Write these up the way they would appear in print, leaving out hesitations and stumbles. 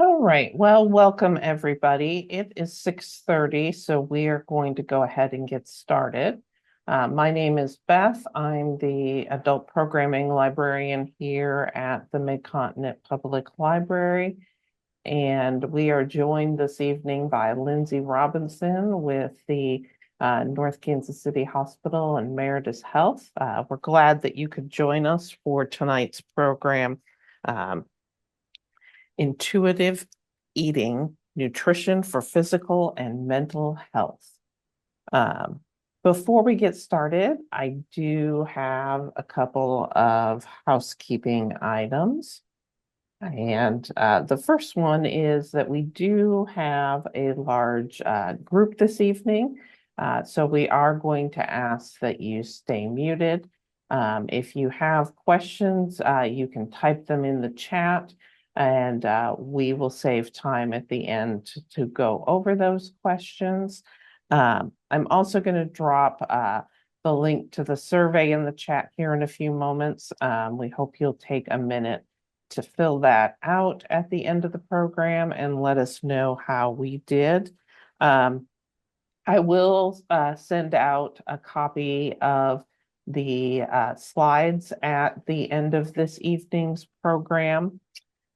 All right. Well, welcome everybody. It is 6:30, so we are going to go ahead and get started. My name is Beth. I'm the adult programming librarian here at the Mid-Continent Public Library, and we are joined this evening by Lindsey Robinson with the North Kansas City Hospital and Meritus Health. We're glad that you could join us for tonight's program. Um, Intuitive Eating, Nutrition for Physical and Mental Health. Um, Before we get started, I do have a couple of housekeeping items. And the first one is that we do have a large group this evening. So we are going to ask that you stay muted. If you have questions, you can type them in the chat and we will save time at the end to go over those questions. I'm also going to drop the link to the survey in the chat here in a few moments. We hope you'll take a minute to fill that out at the end of the program and let us know how we did. I will send out a copy of the slides at the end of this evening's program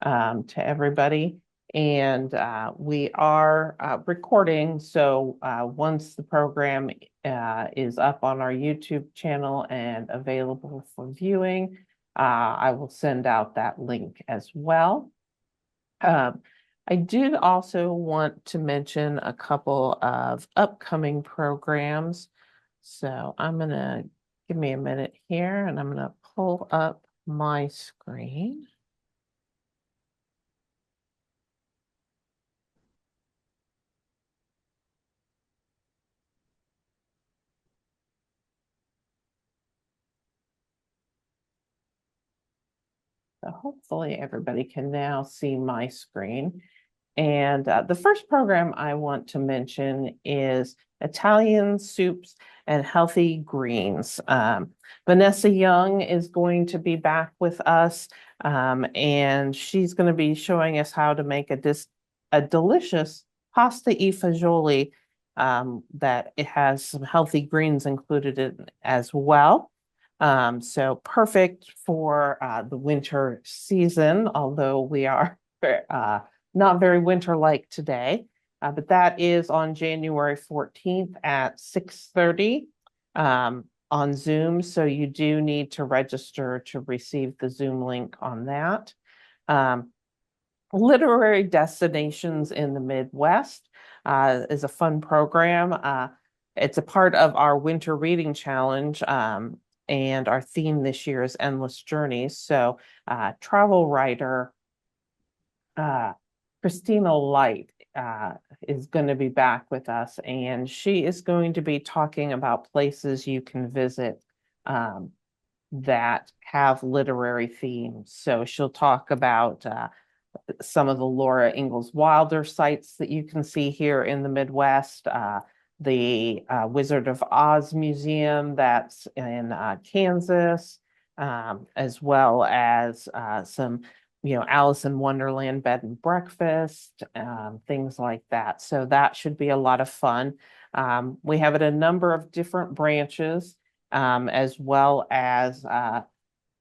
to everybody. And we are recording, so once the program is up on our YouTube channel and available for viewing, I will send out that link as well. I did also want to mention a couple of upcoming programs. So I'm going to give me a minute here and I'm going to pull up my screen. So hopefully everybody can now see my screen. And the first program I want to mention is Italian Soups and Healthy Greens. Vanessa Young is going to be back with us, and she's going to be showing us how to make a delicious pasta e fagioli that it has some healthy greens included in as well. So perfect for the winter season, although we are not very winter-like today. But that is on January 14th at 6:30 on Zoom. So you do need to register to receive the Zoom link on that. Literary Destinations in the Midwest is a fun program. It's a part of our Winter Reading Challenge. And our theme this year is Endless Journeys. So travel writer Christina Light is going to be back with us, and she is going to be talking about places you can visit that have literary themes. So she'll talk about some of the Laura Ingalls Wilder sites that you can see here in the Midwest, the Wizard of Oz Museum that's in Kansas, as well as some, Alice in Wonderland bed and breakfast, things like that. So that should be a lot of fun. We have it a number of different branches, as well as a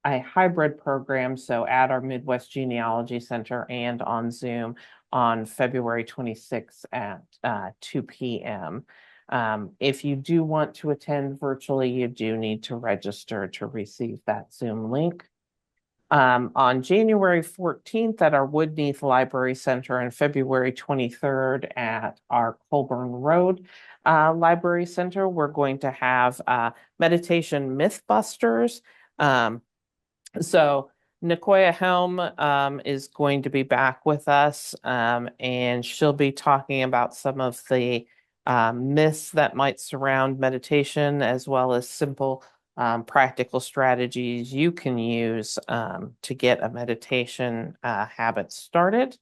hybrid program, so at our Midwest Genealogy Center and on Zoom on February 26th at 2 p.m. If you do want to attend virtually, you do need to register to receive that Zoom link. On January 14th at our Woodneath Library Center and February 23rd at our Colburn Road Library Center, we're going to have Meditation Mythbusters. So Nicoya Helm is going to be back with us, and she'll be talking about some of the myths that might surround meditation, as well as simple practical strategies you can use to get a meditation habit started.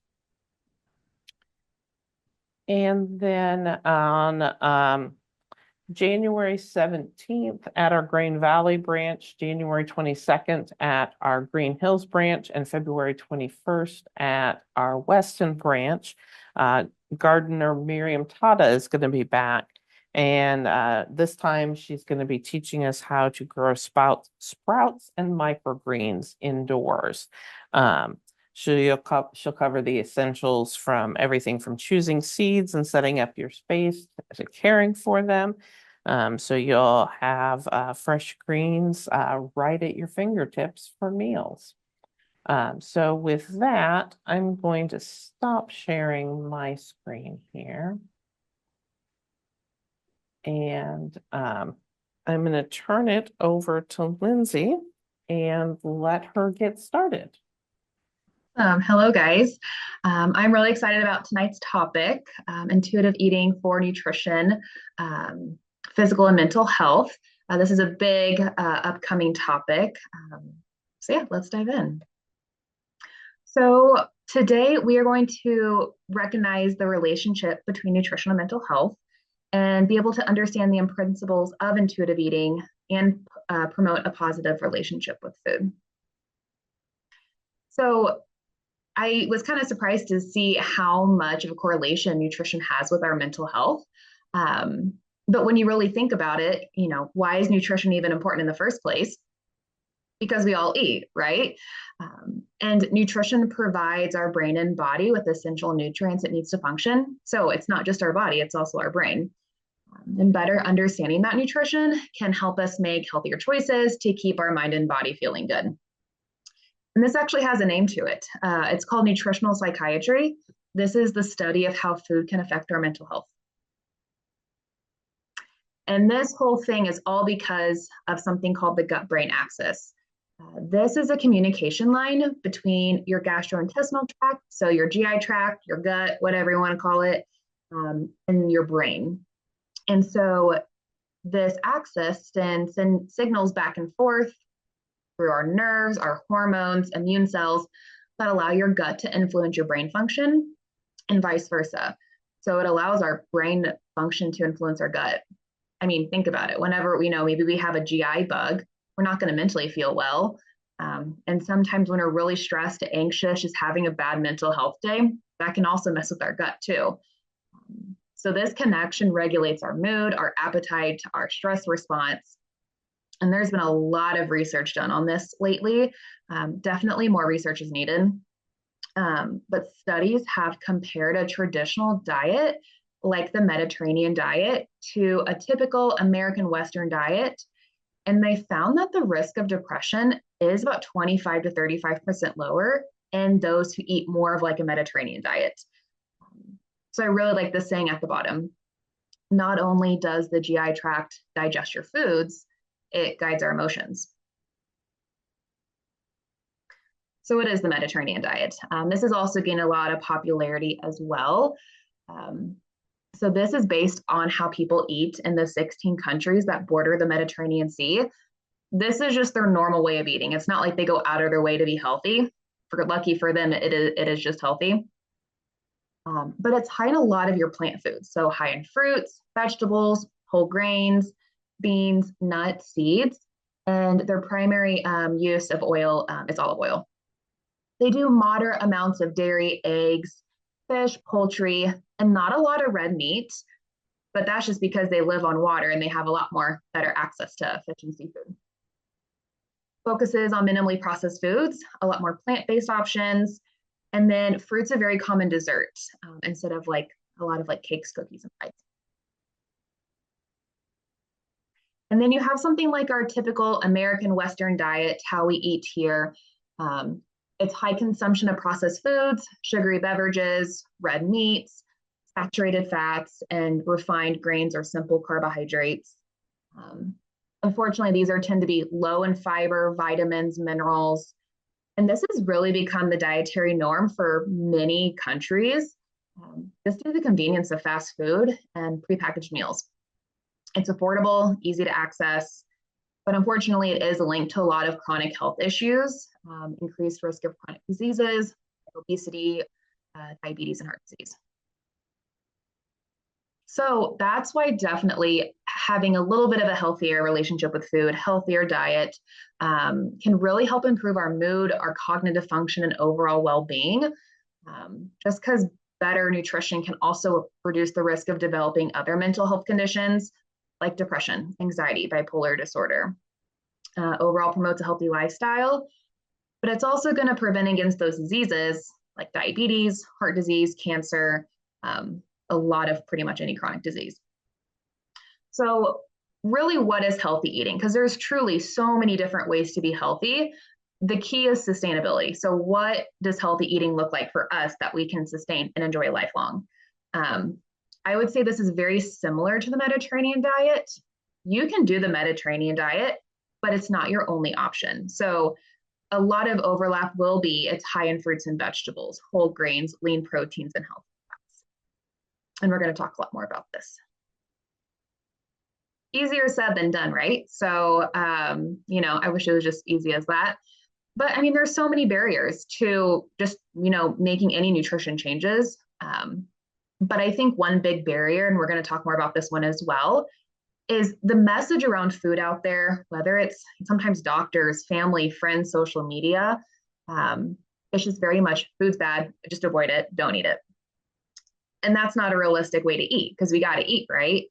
And then on January 17th at our Green Valley branch, January 22nd at our Green Hills branch, and February 21st at our Weston branch. Gardener Miriam Tata is going to be back. And this time she's going to be teaching us how to grow sprouts and microgreens indoors. She'll cover the essentials from everything from choosing seeds and setting up your space to caring for them. So you'll have fresh greens right at your fingertips for meals. So with that, I'm going to stop sharing my screen here. And I'm going to turn it over to Lindsey and let her get started. Hello, guys. I'm really excited about tonight's topic, intuitive eating for nutrition, physical and mental health. This is a big upcoming topic. So yeah, let's dive in. So today we are going to recognize the relationship between nutrition and mental health and be able to understand the principles of intuitive eating and promote a positive relationship with food. So I was kind of surprised to see how much of a correlation nutrition has with our mental health. But when you really think about it, why is nutrition even important in the first place? Because we all eat, right? And nutrition provides our brain and body with essential nutrients it needs to function. So it's not just our body, it's also our brain. And better understanding that nutrition can help us make healthier choices to keep our mind and body feeling good. And this actually has a name to it. It's called nutritional psychiatry. This is the study of how food can affect our mental health. And this whole thing is all because of something called the gut-brain axis. This is a communication line between your gastrointestinal tract, so your GI tract, your gut, whatever you want to call it, and your brain. And so this axis sends signals back and forth through our nerves, our hormones, immune cells that allow your gut to influence your brain function and vice versa. So it allows our brain function to influence our gut. I mean, think about it. Whenever maybe we have a GI bug, we're not going to mentally feel well. And sometimes when we're really stressed, anxious, just having a bad mental health day, that can also mess with our gut too. So this connection regulates our mood, our appetite, our stress response. And there's been a lot of research done on this lately. Definitely more research is needed. But studies have compared a traditional diet like the Mediterranean diet to a typical American Western diet. And they found that the risk of depression is about 25 to 35% lower in those who eat more of like a Mediterranean diet. So I really like this saying at the bottom. Not only does the GI tract digest your foods, it guides our emotions. So what is the Mediterranean diet? This has also gained a lot of popularity as well. So this is based on how people eat in the 16 countries that border the Mediterranean Sea. This is just their normal way of eating. It's not like they go out of their way to be healthy. Lucky for them, it is just healthy. But it's high in a lot of your plant foods. So high in fruits, vegetables, whole grains, beans, nuts, seeds, and their primary use of oil is olive oil. They do moderate amounts of dairy, eggs, fish, poultry, and not a lot of red meat, but that's just because they live on water and they have a lot more better access to fish and seafood. Focuses on minimally processed foods, a lot more plant-based options, and then fruit's a very common dessert instead of like a lot of like cakes, cookies, and pies. And then you have something like our typical American Western diet, how we eat here. It's high consumption of processed foods, sugary beverages, red meats, saturated fats, and refined grains or simple carbohydrates. Unfortunately, these tend to be low in fiber, vitamins, minerals. And this has really become the dietary norm for many countries, just due to the convenience of fast food and prepackaged meals. It's affordable, easy to access, but unfortunately it is linked to a lot of chronic health issues, increased risk of chronic diseases, obesity, diabetes, and heart disease. So that's why definitely having a little bit of a healthier relationship with food, healthier diet, can really help improve our mood, our cognitive function, and overall well being. Just because better nutrition can also reduce the risk of developing other mental health conditions like depression, anxiety, bipolar disorder. Overall promotes a healthy lifestyle, but it's also going to prevent against those diseases like diabetes, heart disease, cancer, um, a lot of pretty much any chronic disease. So, really, what is healthy eating? Because there's truly so many different ways to be healthy. The key is sustainability. So, what does healthy eating look like for us that we can sustain and enjoy lifelong? Um, I would say this is very similar to the Mediterranean diet. You can do the Mediterranean diet, but it's not your only option. So, a lot of overlap will be it's high in fruits and vegetables, whole grains, lean proteins, and healthy fats. And we're going to talk a lot more about this. Easier said than done, right? So, I wish it was just easy as that. But I mean, there's so many barriers to just, making any nutrition changes. But I think one big barrier, and we're going to talk more about this one as well, is the message around food out there, whether it's sometimes doctors, family, friends, social media. It's just very much food's bad, just avoid it, don't eat it. And that's not a realistic way to eat because we got to eat, right?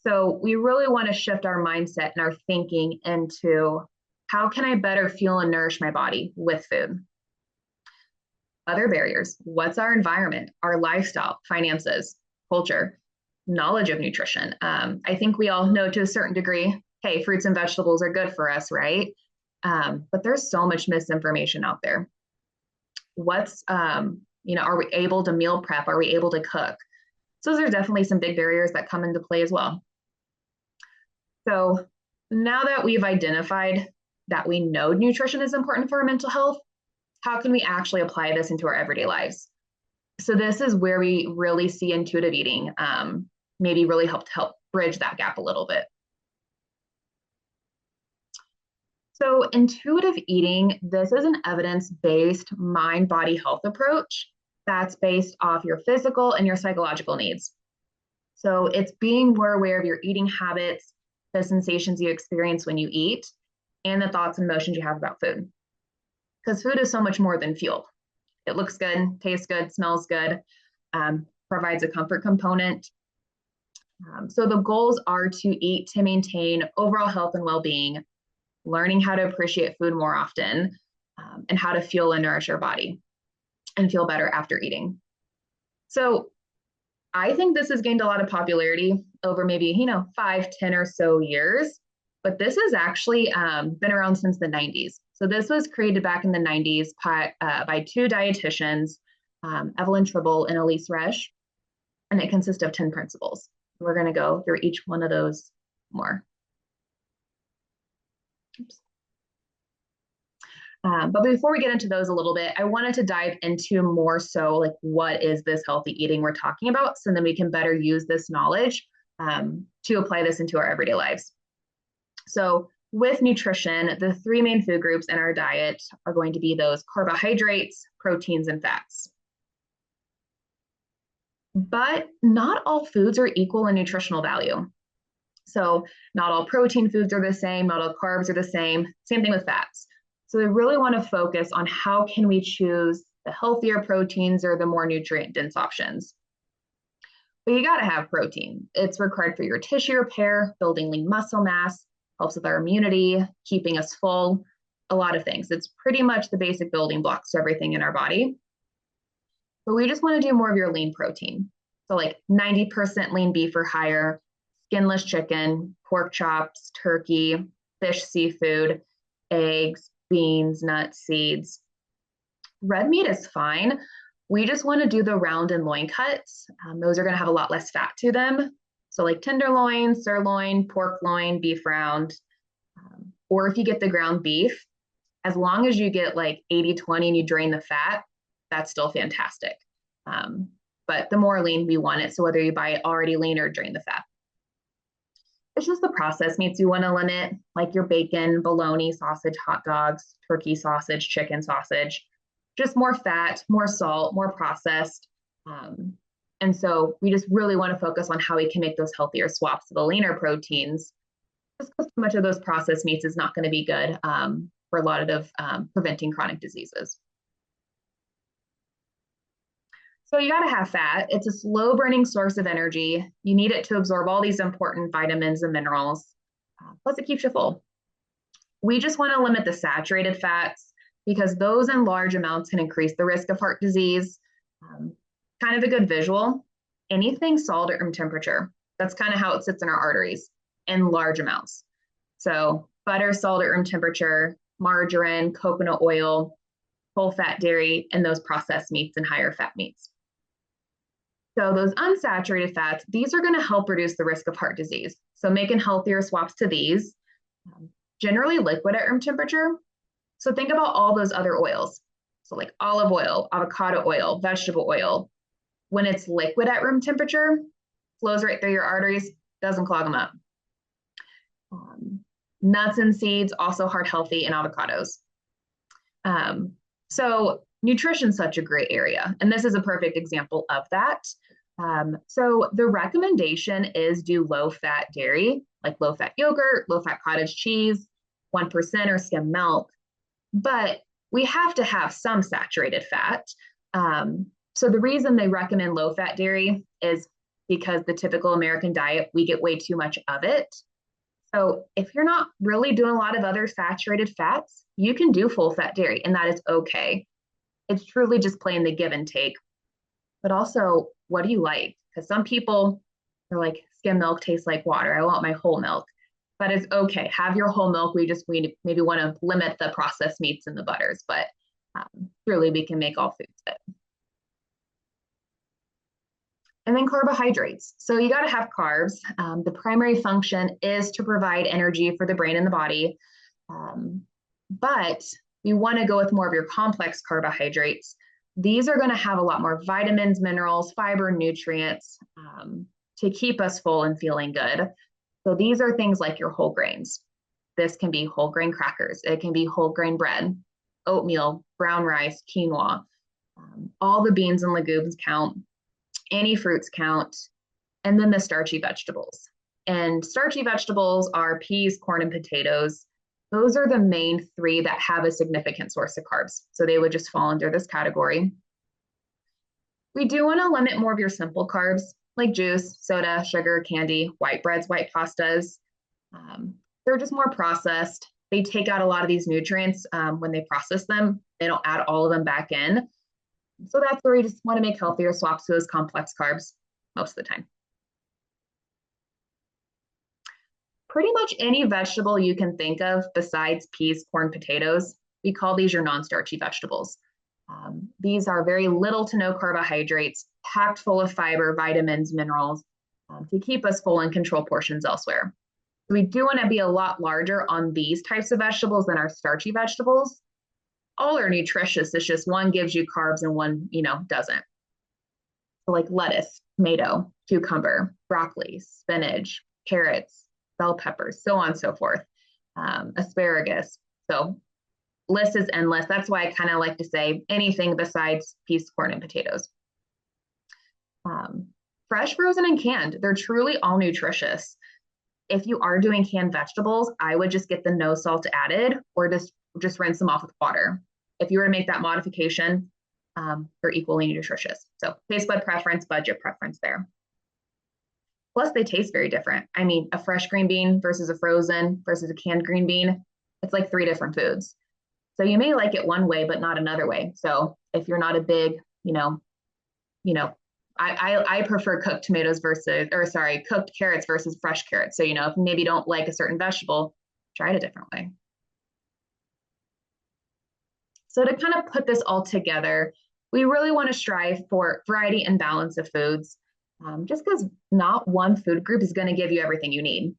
So we really want to shift our mindset and our thinking into how can I better fuel and nourish my body with food? Other barriers, what's our environment, our lifestyle, finances, culture, knowledge of nutrition. I think we all know to a certain degree, hey, fruits and vegetables are good for us, right? But there's so much misinformation out there. Are we able to meal prep? Are we able to cook? So there's definitely some big barriers that come into play as well. So now that we've identified that we know nutrition is important for our mental health, how can we actually apply this into our everyday lives? So this is where we really see intuitive eating maybe really help bridge that gap a little bit. So intuitive eating, this is an evidence-based mind-body health approach that's based off your physical and your psychological needs. So it's being more aware of your eating habits, the sensations you experience when you eat, and the thoughts and emotions you have about food. Because food is so much more than fuel. It looks good, tastes good, smells good, provides a comfort component. So the goals are to eat to maintain overall health and well-being, learning how to appreciate food more often, and how to fuel and nourish your body and feel better after eating. So I think this has gained a lot of popularity over maybe, 5, 10 or so years, but this has actually been around since the 90s. So this was created back in the 90s by two dietitians, Evelyn Tribble and Elise Resch, and it consists of 10 principles. We're going to go through each one of those more. But before we get into those a little bit, I wanted to dive into more so like what is this healthy eating we're talking about, so then we can better use this knowledge to apply this into our everyday lives. So with nutrition, the three main food groups in our diet are going to be those carbohydrates, proteins, and fats. But not all foods are equal in nutritional value. So not all protein foods are the same, not all carbs are the same, same thing with fats. So we really want to focus on how can we choose the healthier proteins or the more nutrient-dense options. But you got to have protein. It's required for your tissue repair, building lean muscle mass, helps with our immunity, keeping us full, a lot of things. It's pretty much the basic building blocks to everything in our body. But we just want to do more of your lean protein. So like 90% lean beef or higher, skinless chicken, pork chops, turkey, fish, seafood, eggs, beans, nuts, seeds. Red meat is fine. We just want to do the round and loin cuts. Those are going to have a lot less fat to them. So like tenderloin, sirloin, pork loin, beef round. Or if you get the ground beef, as long as you get like 80-20 and you drain the fat, that's still fantastic. But the more lean we want it, so whether you buy it already lean or drain the fat. It's just the processed meats you want to limit, like your bacon, bologna, sausage, hot dogs, turkey sausage, chicken sausage. Just more fat, more salt, more processed. And so we just really want to focus on how we can make those healthier swaps to the leaner proteins, just because too much of those processed meats is not going to be good for a lot of preventing chronic diseases. So you got to have fat. It's a slow burning source of energy. You need it to absorb all these important vitamins and minerals. Plus, it keeps you full. We just want to limit the saturated fats because those in large amounts can increase the risk of heart disease. Kind of a good visual, anything salt at room temperature. That's kind of how it sits in our arteries in large amounts. So butter, salt at room temperature, margarine, coconut oil, whole fat dairy, and those processed meats and higher fat meats. So those unsaturated fats, these are going to help reduce the risk of heart disease. So making healthier swaps to these, generally liquid at room temperature. So think about all those other oils. So like olive oil, avocado oil, vegetable oil. When it's liquid at room temperature, flows right through your arteries, doesn't clog them up. Nuts and seeds, also heart healthy in avocados. So nutrition's such a great area, and this is a perfect example of that. So the recommendation is do low-fat dairy, like low-fat yogurt, low-fat cottage cheese, 1% or skim milk, but we have to have some saturated fat. So the reason they recommend low-fat dairy is because the typical American diet, we get way too much of it. So if you're not really doing a lot of other saturated fats, you can do full-fat dairy, and that is okay. It's truly just playing the give and take. But also, what do you like? Because some people are like, skim milk tastes like water. I want my whole milk. But it's okay. Have your whole milk. We maybe want to limit the processed meats and the butters, but truly we can make all foods fit. And then carbohydrates. So you got to have carbs. The primary function is to provide energy for the brain and the body. But we want to go with more of your complex carbohydrates. These are going to have a lot more vitamins, minerals, fiber, nutrients to keep us full and feeling good. So these are things like your whole grains. This can be whole grain crackers. It can be whole grain bread, oatmeal, brown rice, quinoa. All the beans and legumes count. Any fruits count. And then the starchy vegetables. And starchy vegetables are peas, corn, and potatoes. Those are the main three that have a significant source of carbs. So they would just fall under this category. We do want to limit more of your simple carbs like juice, soda, sugar, candy, white breads, white pastas. They're just more processed. They take out a lot of these nutrients when they process them. They don't add all of them back in. So that's where we just want to make healthier swaps to those complex carbs most of the time. Pretty much any vegetable you can think of besides peas, corn, potatoes, we call these your non-starchy vegetables. These are very little to no carbohydrates, packed full of fiber, vitamins, minerals, to keep us full and control portions elsewhere. We do want to be a lot larger on these types of vegetables than our starchy vegetables. All are nutritious, it's just one gives you carbs and one, doesn't. So like lettuce, tomato, cucumber, broccoli, spinach, carrots, bell peppers, so on and so forth, asparagus. So list is endless. That's why I kind of like to say anything besides peas, corn, and potatoes. Fresh, frozen, and canned, they're truly all nutritious. If you are doing canned vegetables, I would just get the no salt added or just rinse them off with water. If you were to make that modification, they're equally nutritious. So taste bud preference, budget preference there. Plus, they taste very different. I mean, a fresh green bean versus a frozen versus a canned green bean, it's like 3 different foods. So you may like it one way, but not another way. So if you're not a big, I prefer cooked cooked carrots versus fresh carrots. So, if maybe you don't like a certain vegetable, try it a different way. So to kind of put this all together, we really want to strive for variety and balance of foods, just because not one food group is going to give you everything you need.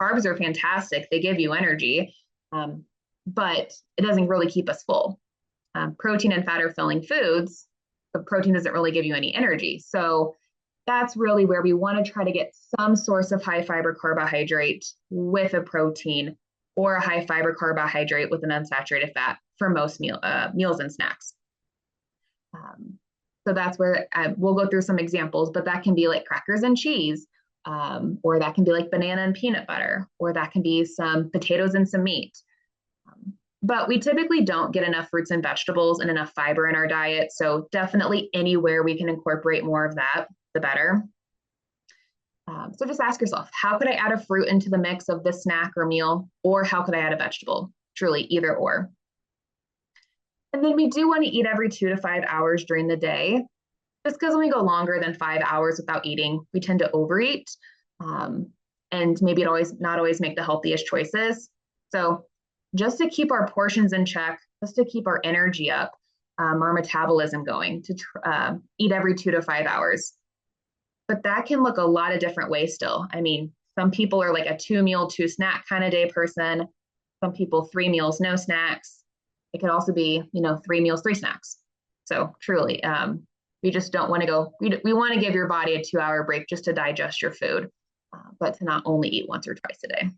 Carbs are fantastic. They give you energy, but it doesn't really keep us full. Protein and fat are filling foods, but protein doesn't really give you any energy. So that's really where we want to try to get some source of high fiber carbohydrate with a protein or a high fiber carbohydrate with an unsaturated fat for most meals and snacks. So that's where we'll go through some examples, but that can be like crackers and cheese, or that can be like banana and peanut butter, or that can be some potatoes and some meat. But we typically don't get enough fruits and vegetables and enough fiber in our diet. So definitely anywhere we can incorporate more of that, the better. So just ask yourself, how could I add a fruit into the mix of this snack or meal? Or how could I add a vegetable? Truly, either or. And then we do want to eat every 2 to 5 hours during the day. Just because when we go longer than 5 hours without eating, we tend to overeat. And maybe not always make the healthiest choices. So just to keep our portions in check, just to keep our energy up, our metabolism going, to eat every 2 to 5 hours. But that can look a lot of different ways still. I mean, some people are like a 2 meal, 2 snack kind of day person. Some people 3 meals, no snacks. It could also be, 3 meals, 3 snacks. So truly, we just don't want to go, we want to give your body a 2 hour break just to digest your food, but to not only eat once or twice a day.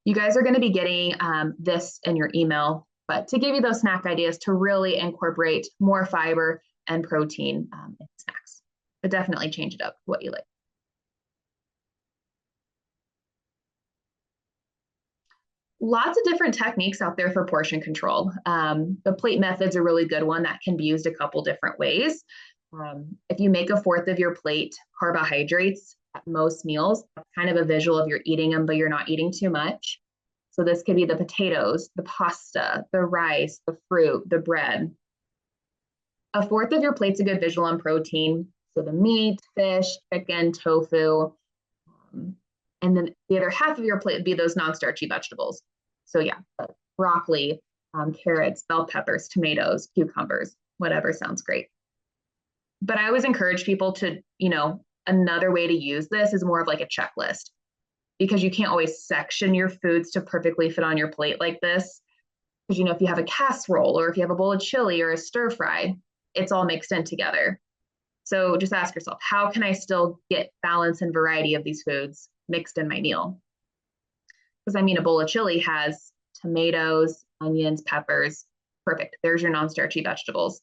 You guys are going to be getting this in your email, but to give you those snack ideas to really incorporate more fiber and protein in snacks, but definitely change it up what you like. Lots of different techniques out there for portion control. The plate method's a really good one that can be used a couple different ways. If you make a fourth of your plate carbohydrates at most meals, that's kind of a visual of you're eating them, but you're not eating too much. So this could be the potatoes, the pasta, the rice, the fruit, the bread. A fourth of your plate's a good visual on protein. So the meat, fish, chicken, tofu. And then the other half of your plate would be those non-starchy vegetables. So yeah, broccoli, carrots, bell peppers, tomatoes, cucumbers, whatever sounds great. But I always encourage people to, another way to use this is more of like a checklist, because you can't always section your foods to perfectly fit on your plate like this. Because, if you have a casserole or if you have a bowl of chili or a stir fry, it's all mixed in together. So just ask yourself, how can I still get balance and variety of these foods mixed in my meal? Because a bowl of chili has tomatoes, onions, peppers. Perfect. There's your non-starchy vegetables.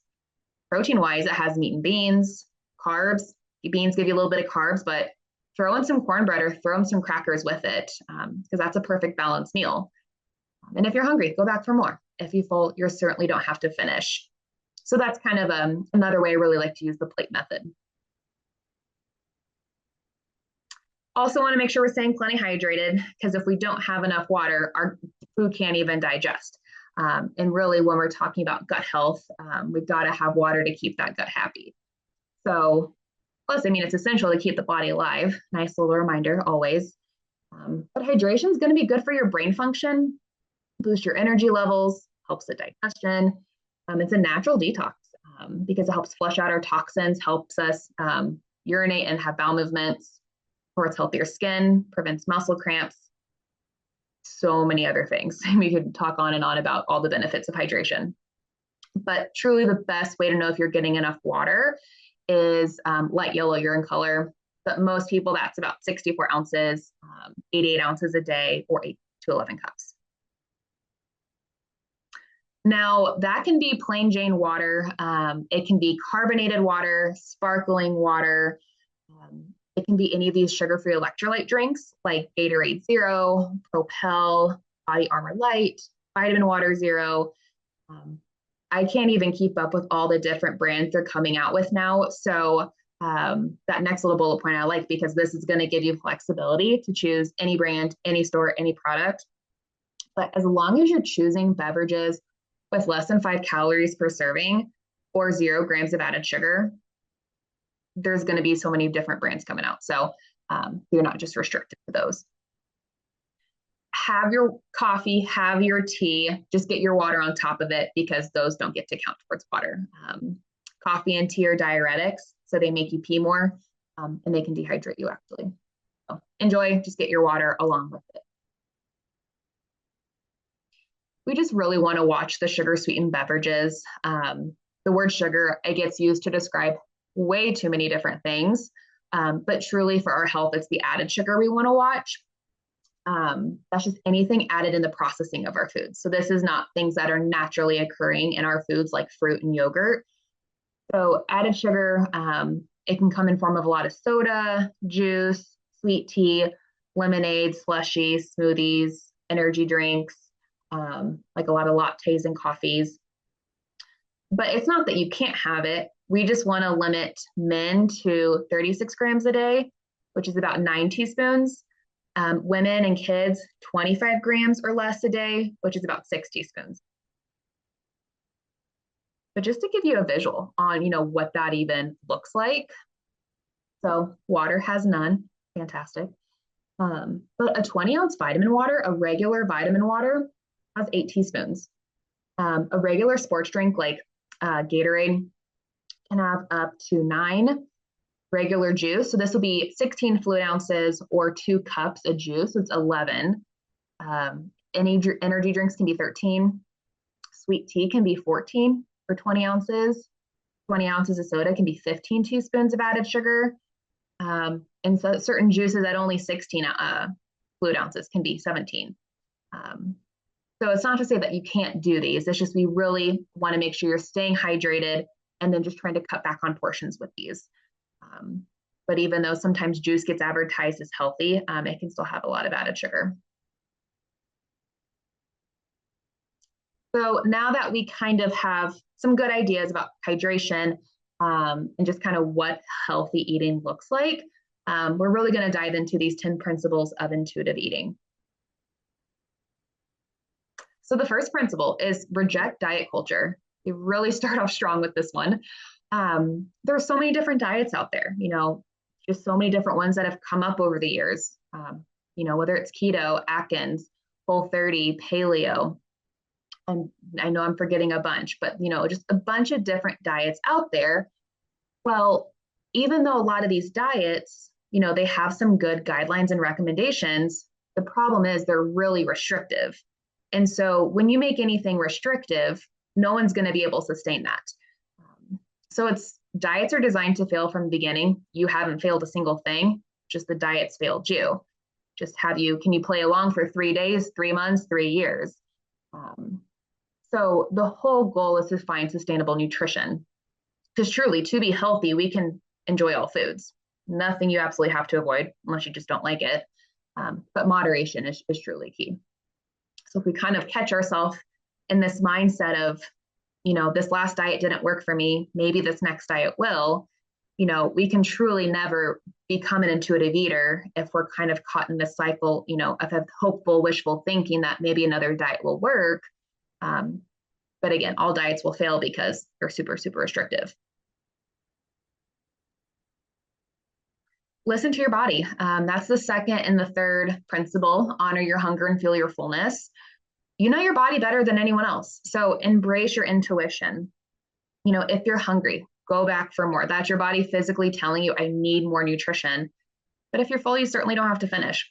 Protein wise, it has meat and beans, carbs. Beans give you a little bit of carbs, but throw in some cornbread or throw in some crackers with it, because that's a perfect balanced meal. And if you're hungry, go back for more. If you full, you certainly don't have to finish. So that's kind of another way I really like to use the plate method. Also want to make sure we're staying plenty hydrated, because if we don't have enough water, our food can't even digest. And really, when we're talking about gut health, we've got to have water to keep that gut happy. So plus, it's essential to keep the body alive. Nice little reminder always. But hydration is going to be good for your brain function, boost your energy levels, helps the digestion. It's a natural detox because it helps flush out our toxins, helps us urinate and have bowel movements, supports healthier skin, prevents muscle cramps, so many other things. We could talk on and on about all the benefits of hydration. But truly the best way to know if you're getting enough water is light yellow urine color. But most people, that's about 64 ounces, 88 ounces a day, or 8 to 11 cups. Now, that can be plain Jane water. It can be carbonated water, sparkling water. It can be any of these sugar-free electrolyte drinks like Gatorade Zero, Propel, Body Armor Light, Vitamin Water Zero. I can't even keep up with all the different brands they're coming out with now. So that next little bullet point I like, because this is going to give you flexibility to choose any brand, any store, any product. But as long as you're choosing beverages with less than 5 calories per serving or 0 grams of added sugar, there's going to be so many different brands coming out. So you're not just restricted to those. Have your coffee, have your tea, just get your water on top of it, because those don't get to count towards water. Coffee and tea are diuretics, so they make you pee more, and they can dehydrate you actually. So enjoy, just get your water along with it. We just really want to watch the sugar sweetened beverages. The word sugar, it gets used to describe way too many different things, but truly for our health, it's the added sugar we want to watch. That's just anything added in the processing of our foods. So this is not things that are naturally occurring in our foods like fruit and yogurt. So added sugar, it can come in form of a lot of soda, juice, sweet tea, lemonade, slushies, smoothies, energy drinks, like a lot of lattes and coffees. But it's not that you can't have it. We just want to limit men to 36 grams a day, which is about 9 teaspoons. Women and kids, 25 grams or less a day, which is about 6 teaspoons. But just to give you a visual on, what that even looks like. So water has none, fantastic. But a 20-ounce vitamin water, a regular vitamin water, has 8 teaspoons. A regular sports drink like Gatorade can have up to 9. Regular juice, so this will be 16 fluid ounces or 2 cups of juice, so it's 11. Any energy drinks can be 13. Sweet tea can be 14 for 20 ounces. 20 ounces of soda can be 15 teaspoons of added sugar. And so certain juices at only 16 fluid ounces can be 17. So it's not to say that you can't do these. It's just we really want to make sure you're staying hydrated and then just trying to cut back on portions with these. But even though sometimes juice gets advertised as healthy, it can still have a lot of added sugar. So now that we kind of have some good ideas about hydration and just kind of what healthy eating looks like, we're really going to dive into these 10 principles of intuitive eating. So the first principle is reject diet culture. You really start off strong with this one. There are so many different diets out there, just so many different ones that have come up over the years, whether it's keto, Atkins, Whole30, paleo. And I know I'm forgetting a bunch, but, just a bunch of different diets out there. Well, even though a lot of these diets, they have some good guidelines and recommendations, the problem is they're really restrictive. And so when you make anything restrictive, no one's going to be able to sustain that. So diets are designed to fail from the beginning. You haven't failed a single thing, just the diets failed you. Can you play along for 3 days, 3 months, 3 years? So the whole goal is to find sustainable nutrition. Because truly, to be healthy, we can enjoy all foods. Nothing you absolutely have to avoid unless you just don't like it. But moderation is truly key. So if we kind of catch ourselves in this mindset of, this last diet didn't work for me, maybe this next diet will, we can truly never become an intuitive eater if we're kind of caught in this cycle, of hopeful, wishful thinking that maybe another diet will work. But again, all diets will fail because they're super, super restrictive. Listen to your body. That's the second and the third principle. Honor your hunger and feel your fullness. You know your body better than anyone else. So embrace your intuition. If you're hungry, go back for more. That's your body physically telling you, I need more nutrition. But if you're full, you certainly don't have to finish.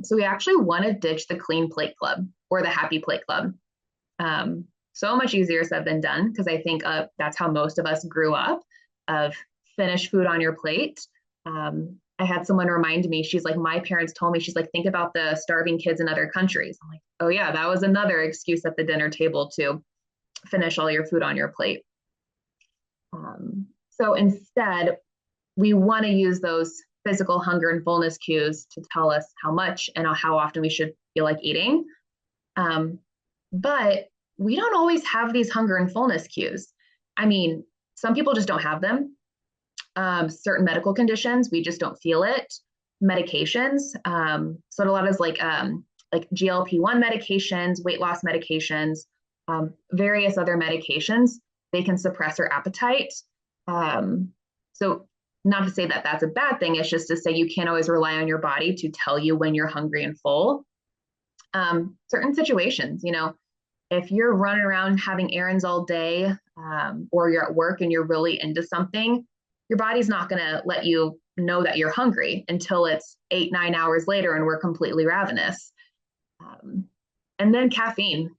So we actually want to ditch the clean plate club or the happy plate club. So much easier said than done, because I think that's how most of us grew up, of finish food on your plate. I had someone remind me, she's like, my parents told me, she's like, think about the starving kids in other countries. I'm like, oh yeah, that was another excuse at the dinner table to finish all your food on your plate. So instead, we want to use those physical hunger and fullness cues to tell us how much and how often we should feel like eating. But we don't always have these hunger and fullness cues. I mean, some people just don't have them. Certain medical conditions, we just don't feel it. Medications, so a lot is like GLP-1 medications, weight loss medications, various other medications, they can suppress our appetite. So not to say that that's a bad thing, it's just to say you can't always rely on your body to tell you when you're hungry and full. Certain situations, if you're running around having errands all day, or you're at work and you're really into something, your body's not going to let you know that you're hungry until it's 8-9 hours later and we're completely ravenous. And then caffeine.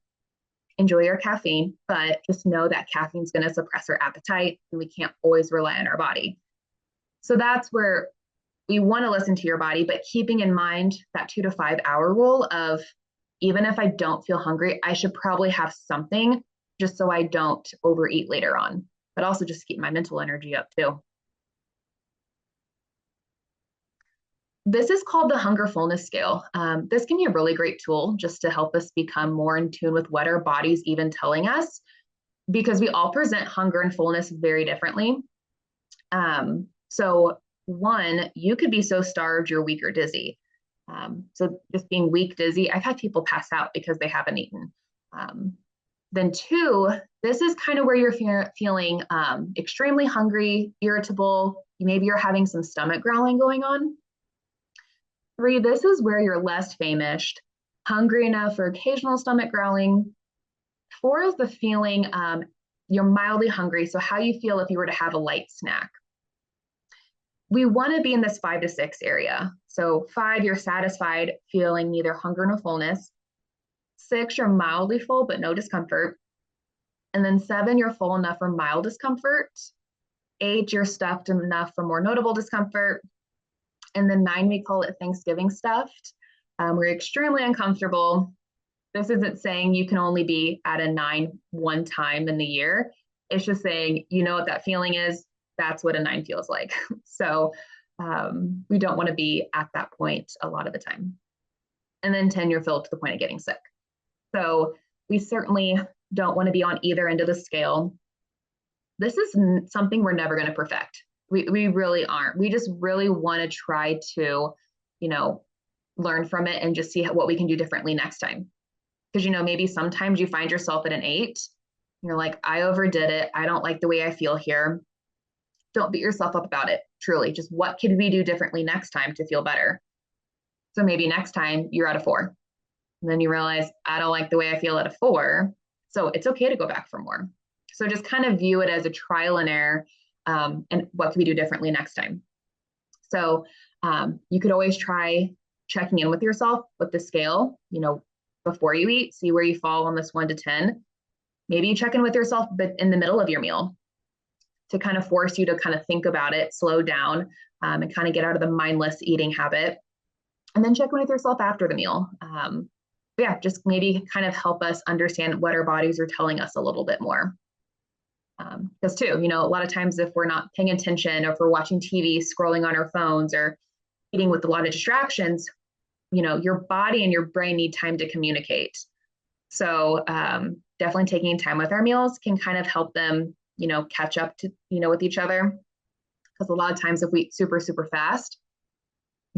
Enjoy your caffeine, but just know that caffeine's going to suppress our appetite and we can't always rely on our body. So that's where we want to listen to your body, but keeping in mind that 2 to 5 hour rule of even if I don't feel hungry, I should probably have something just so I don't overeat later on, but also just keep my mental energy up too. This is called the hunger fullness scale. This can be a really great tool just to help us become more in tune with what our body's even telling us, because we all present hunger and fullness very differently. So one, you could be so starved you're weak or dizzy. So just being weak, dizzy, I've had people pass out because they haven't eaten. Then two, this is kind of where you're feeling extremely hungry, irritable. Maybe you're having some stomach growling going on. Three, this is where you're less famished, hungry enough for occasional stomach growling. Four is the feeling you're mildly hungry. So how you feel if you were to have a light snack. We want to be in this 5 to 6 area. So 5, you're satisfied, feeling neither hunger nor fullness. 6, you're mildly full, but no discomfort. And then 7, you're full enough for mild discomfort. 8, you're stuffed enough for more notable discomfort. And then 9, we call it Thanksgiving stuffed. We're extremely uncomfortable. This isn't saying you can only be at a 9 one time in the year. It's just saying, you know what that feeling is? That's what a 9 feels like. So we don't want to be at that point a lot of the time. And then 10, you're filled to the point of getting sick. So we certainly don't want to be on either end of the scale. This is something we're never going to perfect. We really aren't. We just really want to try to, learn from it and just see what we can do differently next time. Because, maybe sometimes you find yourself at an 8. You're like, I overdid it. I don't like the way I feel here. Don't beat yourself up about it. Truly, just what can we do differently next time to feel better? So maybe next time you're at a 4. And then you realize, I don't like the way I feel at a 4. So it's okay to go back for more. So just kind of view it as a trial and error. And what can we do differently next time? So you could always try checking in with yourself with the scale, before you eat, see where you fall on this 1 to 10. Maybe you check in with yourself, but in the middle of your meal to kind of force you to kind of think about it, slow down, and kind of get out of the mindless eating habit. And then check in with yourself after the meal. Just maybe kind of help us understand what our bodies are telling us a little bit more. Because too, a lot of times if we're not paying attention or if we're watching TV, scrolling on our phones or eating with a lot of distractions, your body and your brain need time to communicate. So definitely taking time with our meals can kind of help them, catch up to, with each other. Because a lot of times if we eat super, super fast,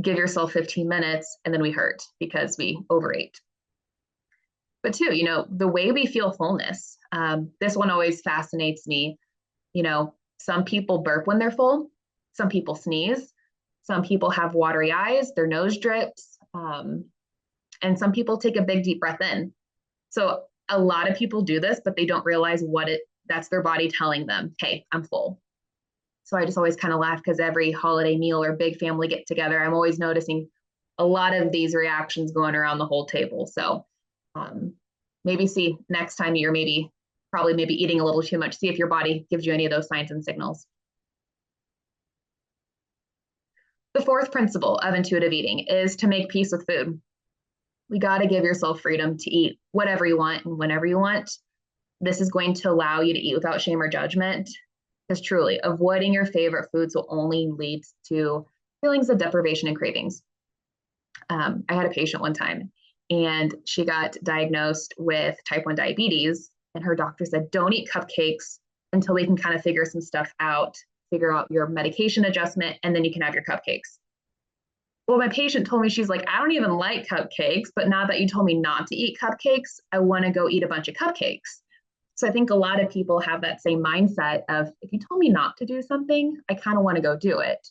give yourself 15 minutes and then we hurt because we overate. But too, the way we feel fullness, this one always fascinates me. Some people burp when they're full. Some people sneeze. Some people have watery eyes, their nose drips. And some people take a big deep breath in. So a lot of people do this, but they don't realize that's their body telling them, hey, I'm full. So I just always kind of laugh because every holiday meal or big family get together, I'm always noticing a lot of these reactions going around the whole table. So maybe see next time you're probably eating a little too much, see if your body gives you any of those signs and signals. The 4th principle of intuitive eating is to make peace with food. We got to give yourself freedom to eat whatever you want and whenever you want. This is going to allow you to eat without shame or judgment. Because truly, avoiding your favorite foods will only lead to feelings of deprivation and cravings. I had a patient one time and she got diagnosed with type 1 diabetes. And her doctor said, don't eat cupcakes until we can kind of figure some stuff out, figure out your medication adjustment, and then you can have your cupcakes. Well, my patient told me, she's like, I don't even like cupcakes, but now that you told me not to eat cupcakes, I want to go eat a bunch of cupcakes. So I think a lot of people have that same mindset of, if you told me not to do something, I kind of want to go do it.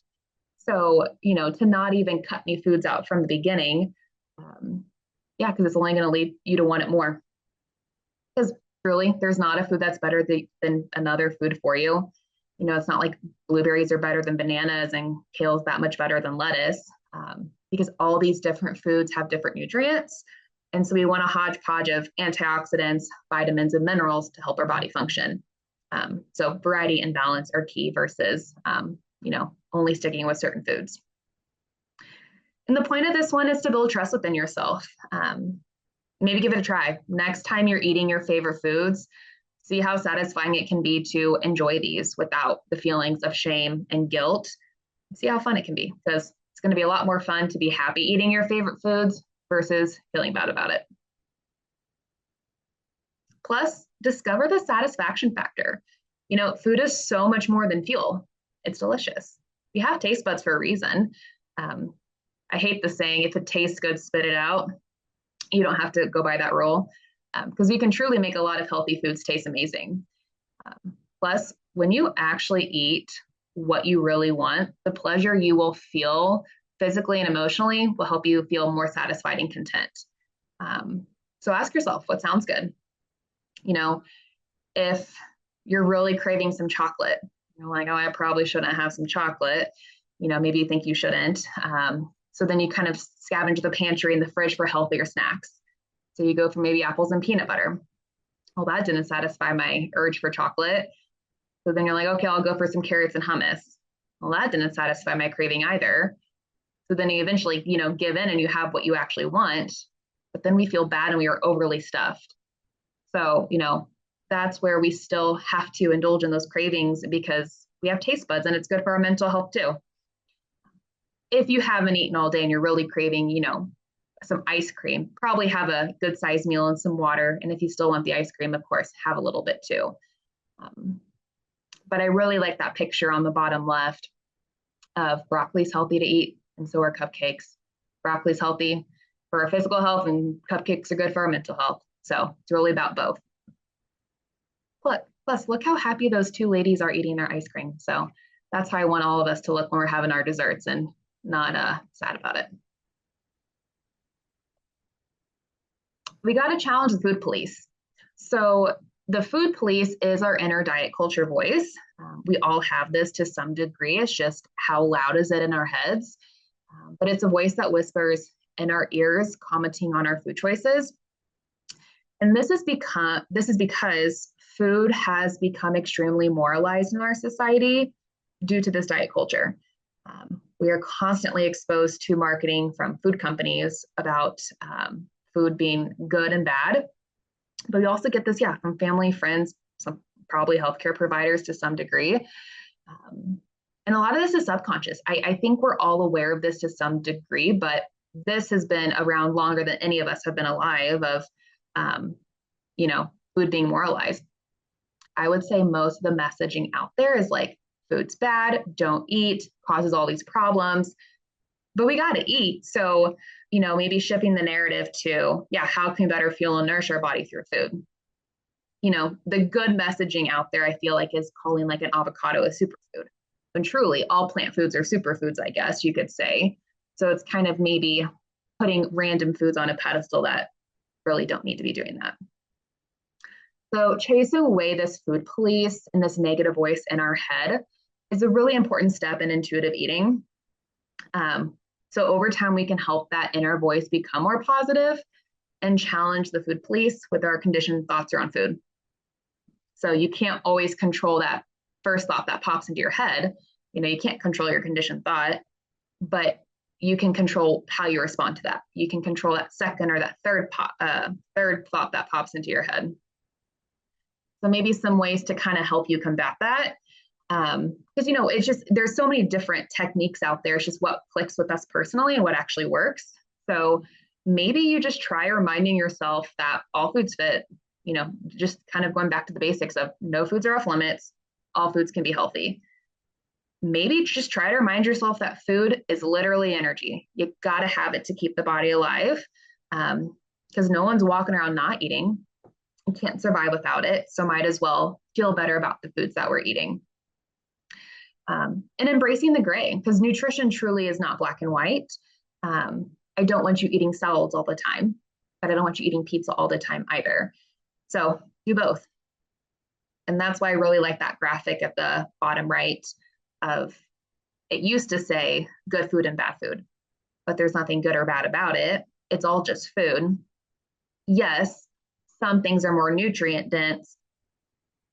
So, to not even cut any foods out from the beginning, because it's only going to lead you to want it more. Because truly, there's not a food that's better than another food for you. It's not like blueberries are better than bananas and kale's that much better than lettuce, because all these different foods have different nutrients. And so we want a hodgepodge of antioxidants, vitamins, and minerals to help our body function. So variety and balance are key versus, only sticking with certain foods. And the point of this one is to build trust within yourself. Maybe give it a try. Next time you're eating your favorite foods, see how satisfying it can be to enjoy these without the feelings of shame and guilt. See how fun it can be, because it's going to be a lot more fun to be happy eating your favorite foods versus feeling bad about it. Plus, discover the satisfaction factor. Food is so much more than fuel. It's delicious. You have taste buds for a reason. Um, I hate the saying, if it tastes good, spit it out. You don't have to go by that rule, because we can truly make a lot of healthy foods taste amazing. Plus, when you actually eat what you really want, the pleasure you will feel physically and emotionally will help you feel more satisfied and content. So ask yourself, what sounds good? If you're really craving some chocolate, you're like, oh, I probably shouldn't have some chocolate. Maybe you think you shouldn't. So then you kind of scavenge the pantry and the fridge for healthier snacks. So you go for maybe apples and peanut butter. Well, that didn't satisfy my urge for chocolate. So then you're like, okay, I'll go for some carrots and hummus. Well, that didn't satisfy my craving either. So then you eventually, give in and you have what you actually want, but then we feel bad and we are overly stuffed. So, that's where we still have to indulge in those cravings because we have taste buds and it's good for our mental health too. If you haven't eaten all day and you're really craving, some ice cream, probably have a good sized meal and some water. And if you still want the ice cream, of course, have a little bit too. But I really like that picture on the bottom left of broccoli's healthy to eat, and so are cupcakes. Broccoli's healthy for our physical health, and cupcakes are good for our mental health. So it's really about both. Plus, look how happy those two ladies are eating their ice cream. So that's how I want all of us to look when we're having our desserts and not sad about it. We got to challenge the food police. So the food police is our inner diet culture voice. We all have this to some degree. It's just how loud is it in our heads? But it's a voice that whispers in our ears, commenting on our food choices. And this is because food has become extremely moralized in our society due to this diet culture. We are constantly exposed to marketing from food companies about food being good and bad. But we also get this, from family, friends, some probably healthcare providers to some degree. And a lot of this is subconscious. I think we're all aware of this to some degree, but this has been around longer than any of us have been alive of, food being moralized. I would say most of the messaging out there is like, food's bad, don't eat, causes all these problems, but we got to eat. So, maybe shifting the narrative to, how can we better fuel and nourish our body through food? The good messaging out there, I feel like, is calling like an avocado a superfood. When truly all plant foods are superfoods, I guess you could say. So it's kind of maybe putting random foods on a pedestal that really don't need to be doing that. So chasing away this food police and this negative voice in our head is a really important step in intuitive eating. So over time, we can help that inner voice become more positive and challenge the food police with our conditioned thoughts around food. So you can't always control that first thought that pops into your head. You can't control your conditioned thought, but you can control how you respond to that. You can control that second or that third thought that pops into your head. So maybe some ways to kind of help you combat that. Because, it's just, there's so many different techniques out there. It's just what clicks with us personally and what actually works. So maybe you just try reminding yourself that all foods fit, just kind of going back to the basics of no foods are off limits. All foods can be healthy. Maybe just try to remind yourself that food is literally energy. You got to have it to keep the body alive, because no one's walking around not eating. You can't survive without it. So might as well feel better about the foods that we're eating. And embracing the gray, because nutrition truly is not black and white. I don't want you eating salads all the time, but I don't want you eating pizza all the time either. So do both. And that's why I really like that graphic at the bottom right of, it used to say good food and bad food, but there's nothing good or bad about it. It's all just food. Yes, some things are more nutrient dense.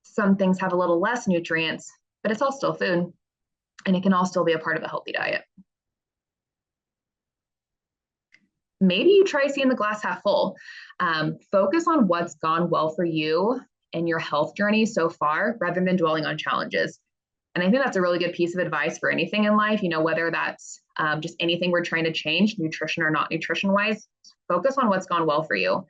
Some things have a little less nutrients, but it's all still food. And it can all still be a part of a healthy diet. maybe you try seeing the glass half full. Focus on what's gone well for you in your health journey so far, rather than dwelling on challenges. And I think that's a really good piece of advice for anything in life, whether that's just anything we're trying to change, nutrition or not nutrition wise, focus on what's gone well for you,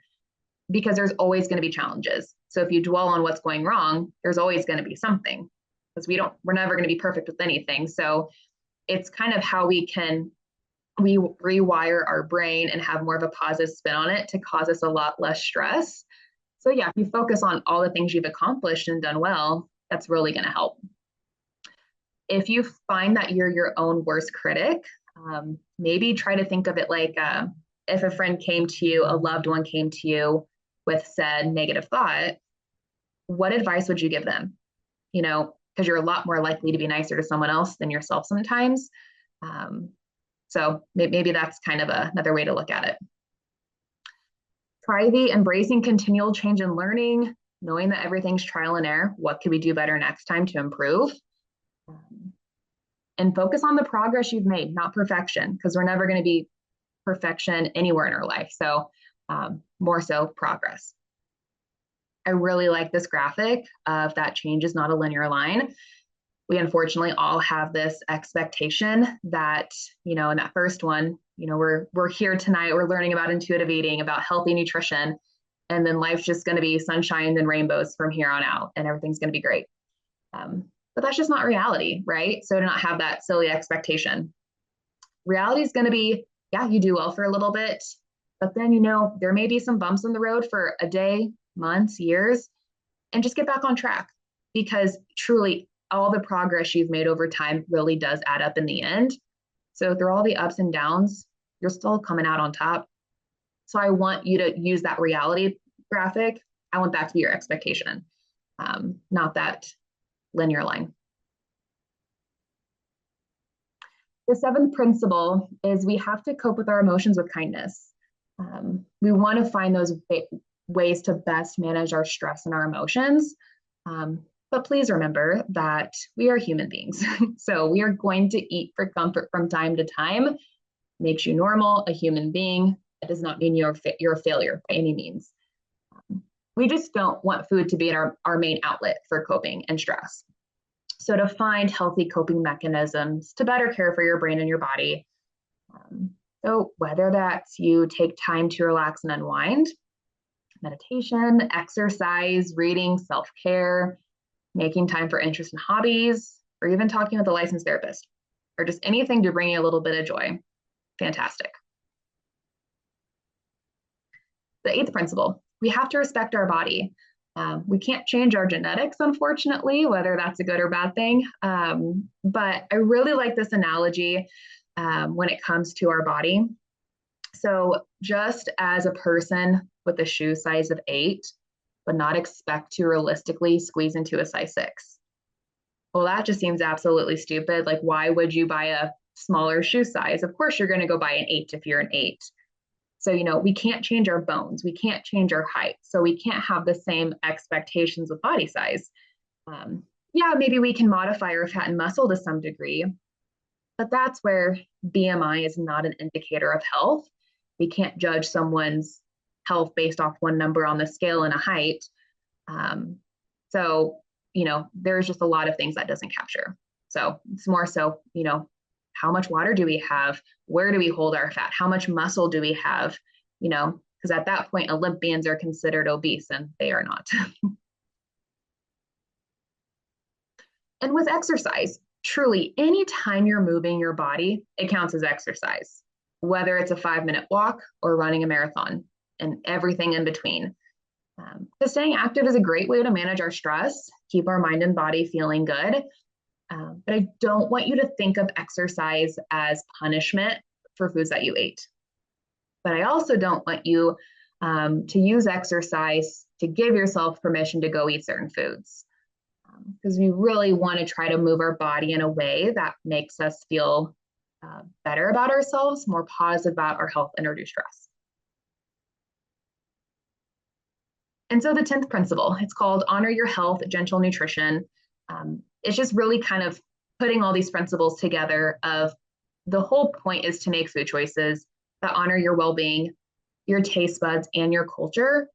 because there's always going to be challenges. So if you dwell on what's going wrong, there's always going to be something, because we're never going to be perfect with anything. So it's kind of how we rewire our brain and have more of a positive spin on it to cause us a lot less stress. So yeah, if you focus on all the things you've accomplished and done well, that's really going to help. If you find that you're your own worst critic, maybe try to think of it like if a friend came to you, a loved one came to you with said negative thought, what advice would you give them? Because you're a lot more likely to be nicer to someone else than yourself sometimes. So maybe that's kind of another way to look at it. Try the embracing continual change and learning, knowing that everything's trial and error. What could we do better next time to improve? And focus on the progress you've made, not perfection, because we're never going to be perfection anywhere in our life. So more so progress. I really like this graphic of that change is not a linear line. We unfortunately all have this expectation that, in that first one, we're here tonight, we're learning about intuitive eating, about healthy nutrition, and then life's just going to be sunshine and rainbows from here on out, and everything's going to be great. But that's just not reality, right? So to not have that silly expectation. Reality is going to be, yeah, you do well for a little bit, but then, there may be some bumps in the road for a day, months, years, and just get back on track, because truly all the progress you've made over time really does add up in the end. So through all the ups and downs, you're still coming out on top. So I want you to use that reality graphic. I want that to be your expectation, not that linear line. The seventh principle is we have to cope with our emotions with kindness. We want to find those ways to best manage our stress and our emotions. But please remember that we are human beings. So we are going to eat for comfort from time to time. Makes you normal, a human being. It does not mean you're a failure by any means. We just don't want food to be our main outlet for coping and stress. So to find healthy coping mechanisms to better care for your brain and your body. So whether that's you take time to relax and unwind, meditation, exercise, reading, self-care, making time for interests and hobbies, or even talking with a licensed therapist, or just anything to bring you a little bit of joy. Fantastic. The eighth principle, we have to respect our body. We can't change our genetics, unfortunately, whether that's a good or bad thing. But I really like this analogy when it comes to our body. So just as a person with a shoe size of 8 would not expect to realistically squeeze into a size 6. Well, that just seems absolutely stupid. Like, why would you buy a smaller shoe size? Of course, you're going to go buy an 8 if you're an 8. So, we can't change our bones. We can't change our height. So we can't have the same expectations with body size. Yeah, maybe we can modify our fat and muscle to some degree, but that's where BMI is not an indicator of health. We can't judge someone's health based off one number on the scale and a height. So, there's just a lot of things that doesn't capture. So it's more so, how much water do we have? Where do we hold our fat? How much muscle do we have? Because at that point, Olympians are considered obese and they are not. And with exercise, truly, anytime you're moving your body, it counts as exercise, whether it's a 5-minute walk or running a marathon and everything in between. Because staying active is a great way to manage our stress, keep our mind and body feeling good. But I don't want you to think of exercise as punishment for foods that you ate. But I also don't want you to use exercise to give yourself permission to go eat certain foods. Because we really want to try to move our body in a way that makes us feel better about ourselves, more positive about our health, and reduce stress. And so the 10th principle, it's called Honor Your Health, Gentle Nutrition. It's just really kind of putting all these principles together of the whole point is to make food choices that honor your well-being, your taste buds, and your culture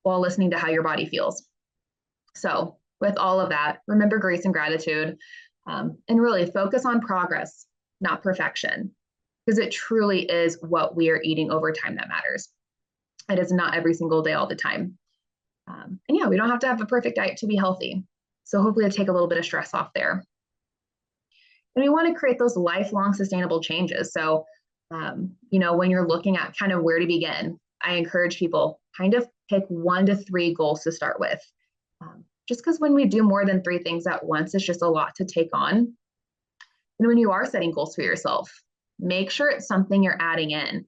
while listening to how your body feels. So with all of that, remember grace and gratitude, and really focus on progress, not perfection, because it truly is what we are eating over time that matters. It is not every single day all the time. And yeah, we don't have to have a perfect diet to be healthy. So hopefully to take a little bit of stress off there. And we want to create those lifelong sustainable changes. So, when you're looking at kind of where to begin, I encourage people kind of pick 1 to 3 goals to start with. Just because when we do more than 3 things at once, it's just a lot to take on. And when you are setting goals for yourself, make sure it's something you're adding in.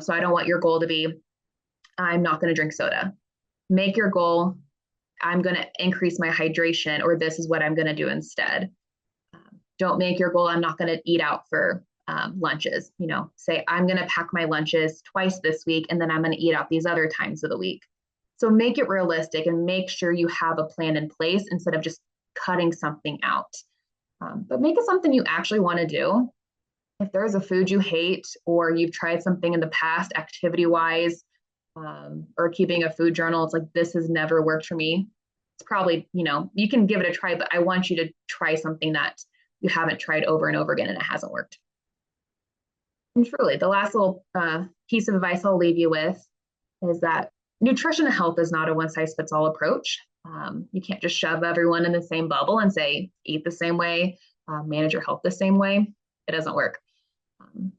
So I don't want your goal to be, I'm not going to drink soda. Make your goal, I'm going to increase my hydration, or this is what I'm going to do instead. Don't make your goal, I'm not going to eat out for lunches. Say, I'm going to pack my lunches twice this week, and then I'm going to eat out these other times of the week. So make it realistic and make sure you have a plan in place instead of just cutting something out. But make it something you actually want to do. If there's a food you hate, or you've tried something in the past activity-wise, or keeping a food journal, it's like, this has never worked for me. It's probably, you can give it a try, but I want you to try something that you haven't tried over and over again and it hasn't worked. And truly, the last little piece of advice I'll leave you with is that nutrition and health is not a one-size-fits-all approach. You can't just shove everyone in the same bubble and say, eat the same way, manage your health the same way. It doesn't work.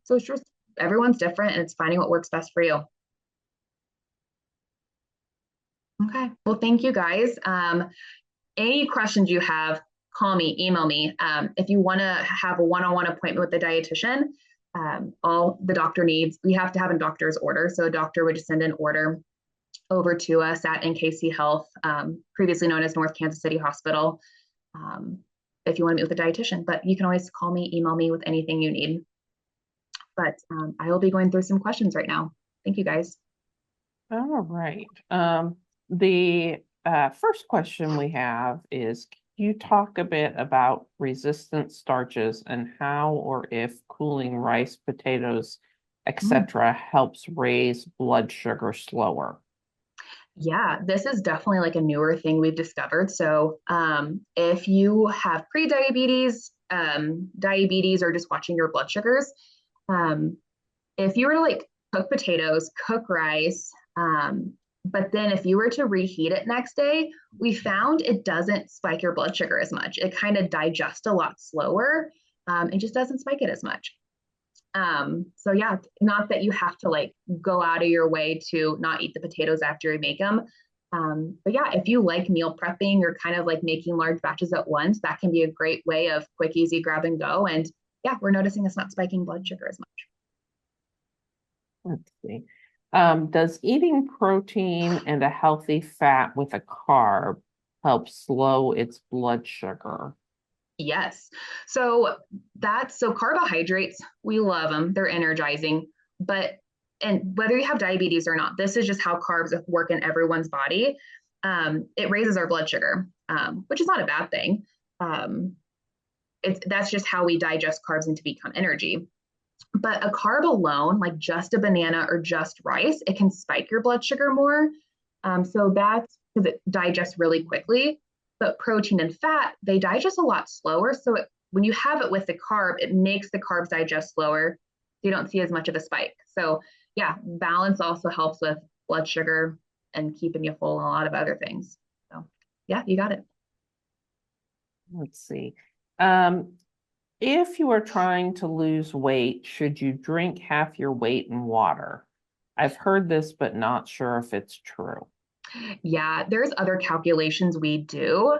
So it's just, everyone's different, and it's finding what works best for you. Okay, well, thank you guys. Any questions you have, call me, email me. If you want to have a one-on-one appointment with the dietitian, all the doctor needs, we have to have a doctor's order. So a doctor would just send an order over to us at NKC Health, previously known as North Kansas City Hospital, if you want to meet with a dietitian. But you can always call me, email me with anything you need. But I will be going through some questions right now. Thank you, guys. All right. The first question we have is, can you talk a bit about resistant starches and how or if cooling rice, potatoes, etc. helps raise blood sugar slower? Yeah, this is definitely like a newer thing we've discovered. So if you have pre-diabetes, diabetes, or just watching your blood sugars, if you were to like cook potatoes, cook rice, but then if you were to reheat it next day, we found it doesn't spike your blood sugar as much. It kind of digests a lot slower, and just doesn't spike it as much. So yeah, not that you have to like go out of your way to not eat the potatoes after you make them. But yeah, if you like meal prepping or kind of like making large batches at once, that can be a great way of quick, easy grab and go. And yeah, we're noticing it's not spiking blood sugar as much. Let's see. Does eating protein and a healthy fat with a carb help slow its blood sugar? Yes. So carbohydrates, we love them. They're energizing, and whether you have diabetes or not, this is just how carbs work in everyone's body. It raises our blood sugar, which is not a bad thing. That's just how we digest carbs and to become energy. But a carb alone, like just a banana or just rice, it can spike your blood sugar more. So that's because it digests really quickly. But protein and fat, they digest a lot slower. So when you have it with the carb, it makes the carbs digest slower. So you don't see as much of a spike. So yeah, balance also helps with blood sugar and keeping you full and a lot of other things. So yeah, you got it. Let's see. If you are trying to lose weight, should you drink half your weight in water? I've heard this, but not sure if it's true. Yeah, there's other calculations we do.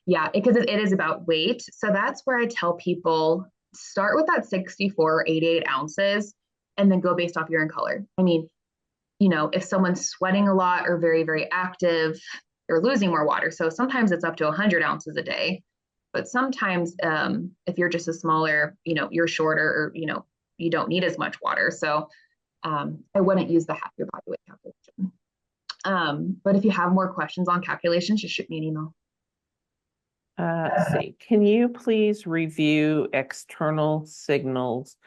Yeah, because it is about weight. So that's where I tell people start with that 64 or 88 ounces and then go based off urine color. I mean, if someone's sweating a lot or very, very active, they're losing more water. So sometimes it's up to 100 ounces a day. But sometimes if you're just a smaller, you're shorter or, you don't need as much water. So I wouldn't use the half your body weight calculation. But if you have more questions on calculations, just shoot me an email. Let's see. Can you please review external signals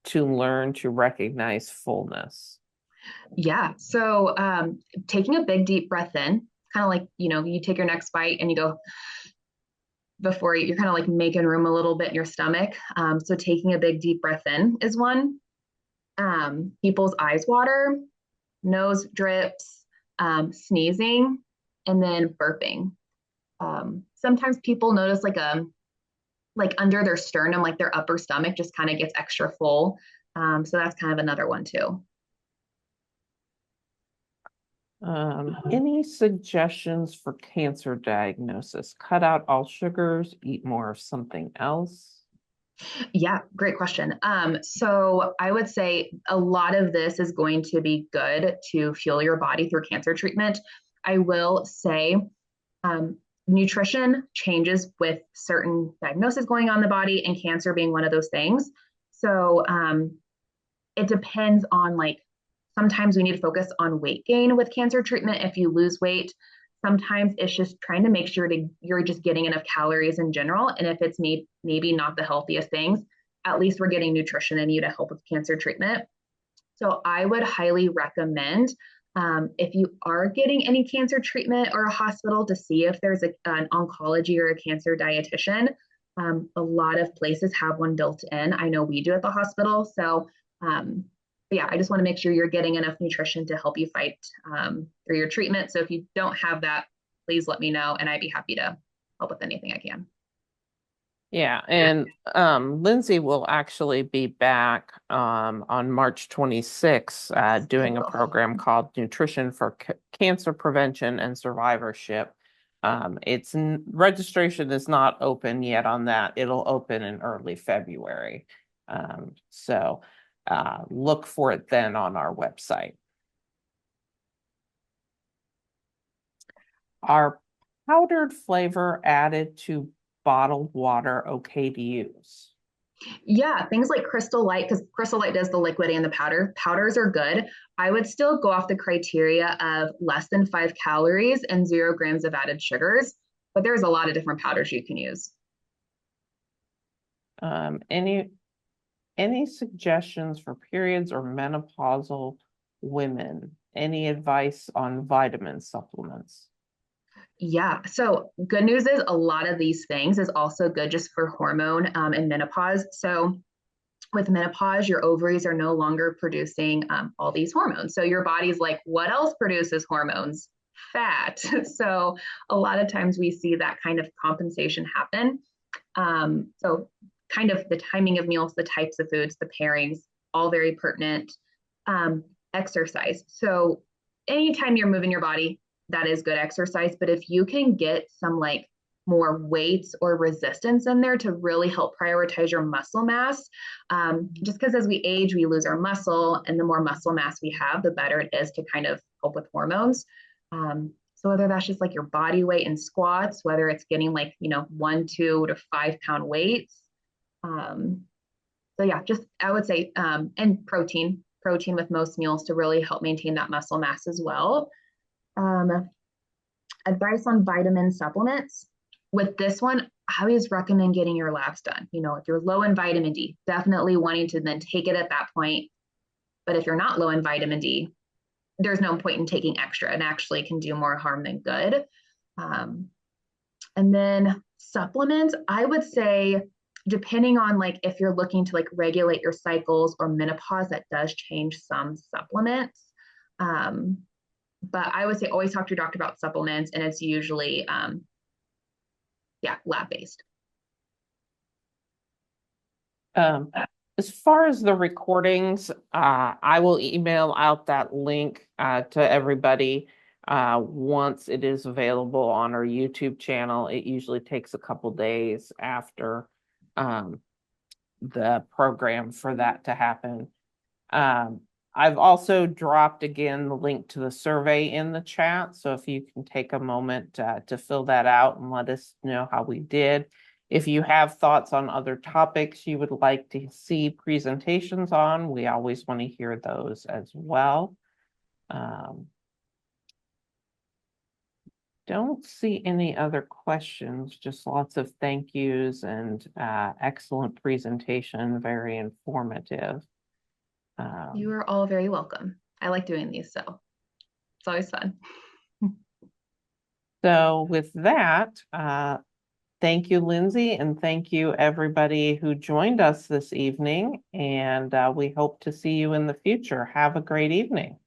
to learn to recognize fullness? Yeah. So taking a big deep breath in, kind of like, you take your next bite and you go before you're kind of like making room a little bit in your stomach. So taking a big deep breath in is one. People's eyes water, nose drips, sneezing, and then burping. Sometimes people notice like under their sternum, like their upper stomach just kind of gets extra full. So that's kind of another one too. Any suggestions for cancer diagnosis? Cut out all sugars, eat more of something else. Yeah, great question. So I would say a lot of this is going to be good to fuel your body through cancer treatment. I will say nutrition changes with certain diagnoses going on in the body, and cancer being one of those things. So it depends on like sometimes we need to focus on weight gain with cancer treatment. If you lose weight, sometimes it's just trying to make sure you're just getting enough calories in general. And if it's maybe not the healthiest things, at least we're getting nutrition in you to help with cancer treatment. So I would highly recommend if you are getting any cancer treatment or a hospital to see if there's an oncology or a cancer dietitian. A lot of places have one built in. I know we do at the hospital. So yeah, I just want to make sure you're getting enough nutrition to help you fight through your treatment. So if you don't have that, please let me know, and I'd be happy to help with anything I can. Yeah, and Lindsey will actually be back on March 26th doing a program called Nutrition for Cancer Prevention and Survivorship. Registration is not open yet on that. It'll open in early February. So look for it then on our website. Are powdered flavor added to bottled water okay to use? Yeah, things like Crystal Light, because Crystal Light does the liquid and the powder. Powders are good. I would still go off the criteria of less than 5 calories and 0 grams of added sugars, but there's a lot of different powders you can use. Any suggestions for periods or menopausal women? Any advice on vitamin supplements? Yeah. So good news is a lot of these things is also good just for hormone and menopause. So with menopause, your ovaries are no longer producing all these hormones. So your body's like, what else produces hormones? Fat. So a lot of times we see that kind of compensation happen. So kind of the timing of meals, the types of foods, the pairings, all very pertinent. Exercise. So anytime you're moving your body, that is good exercise. But if you can get some like more weights or resistance in there to really help prioritize your muscle mass, just because as we age, we lose our muscle, and the more muscle mass we have, the better it is to kind of help with hormones. So whether that's just like your body weight in squats, whether it's getting like, 1, 2 to 5 pound weights. So yeah, just I would say, and protein with most meals to really help maintain that muscle mass as well. Advice on vitamin supplements. With this one, I always recommend getting your labs done. If you're low in vitamin D, definitely wanting to then take it at that point. But if you're not low in vitamin D, there's no point in taking extra, and actually can do more harm than good. And then supplements, I would say, depending on like if you're looking to like regulate your cycles or menopause, that does change some supplements. But I would say always talk to your doctor about supplements, and it's usually lab based. As far as the recordings, I will email out that link to everybody once it is available on our YouTube channel. It usually takes a couple days after the program for that to happen. I've also dropped again the link to the survey in the chat. So if you can take a moment to fill that out and let us know how we did. If you have thoughts on other topics you would like to see presentations on, we always want to hear those as well. Don't see any other questions, just lots of thank yous and excellent presentation, very informative. You are all very welcome. I like doing these, so it's always fun. So with that, thank you, Lindsey, and thank you everybody who joined us this evening. And we hope to see you in the future. Have a great evening.